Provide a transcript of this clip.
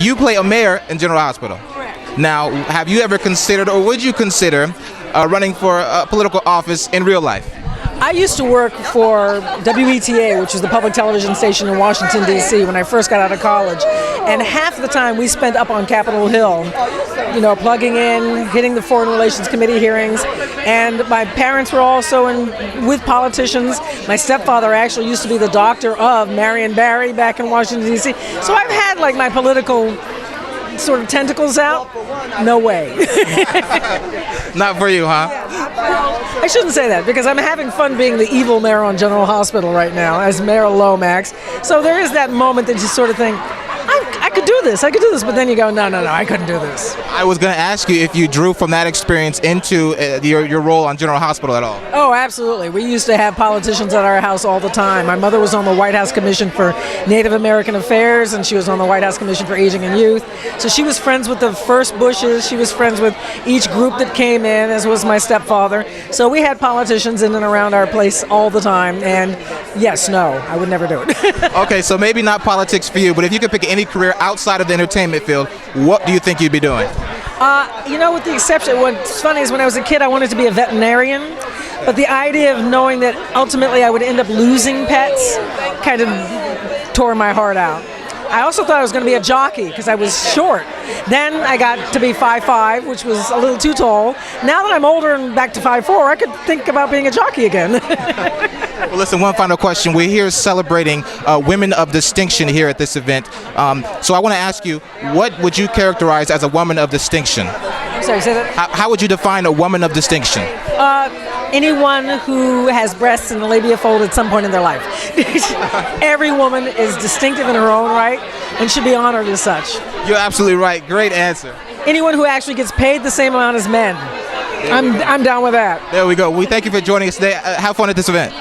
you play a mayor in General Hospital. Correct. Now, have you ever considered, or would you consider, running for a political office in real life? I used to work for WETA, which is the public television station in Washington, D.C., when I first got out of college. And half the time we spent up on Capitol Hill, plugging in, hitting the Foreign Relations Committee hearings. And my parents were also with politicians. My stepfather actually used to be the doctor of Marion Barry back in Washington, D.C. So I've had like my political sort of tentacles out. No way. Not for you, huh? I shouldn't say that because I'm having fun being the evil mayor on General Hospital right now as Mayor Lomax. So there is that moment that you sort of think, I could do this, but then you go, no, I couldn't do this. I was going to ask you if you drew from that experience into your role on General Hospital at all. Oh, absolutely. We used to have politicians at our house all the time. My mother was on the White House Commission for Native American Affairs, and she was on the White House Commission for Aging and Youth. So she was friends with the first Bushes. She was friends with each group that came in, as was my stepfather. So we had politicians in and around our place all the time. And yes, no, I would never do it. Okay, so maybe not politics for you, but if you could pick any career outside of the entertainment field, what do you think you'd be doing? With the exception, what's funny is when I was a kid, I wanted to be a veterinarian. But the idea of knowing that ultimately I would end up losing pets kind of tore my heart out. I also thought I was going to be a jockey because I was short. Then I got to be 5'5", which was a little too tall. Now that I'm older and back to 5'4", I could think about being a jockey again. Well, listen, one final question. We're here celebrating women of distinction here at this event. So I want to ask you, what would you characterize as a woman of distinction? Sorry, say that? How would you define a woman of distinction? Anyone who has breasts and a labia fold at some point in their life. Every woman is distinctive in her own right and should be honored as such. You're absolutely right. Great answer. Anyone who actually gets paid the same amount as men. I'm down with that. There we go. We thank you for joining us today. Have fun at this event.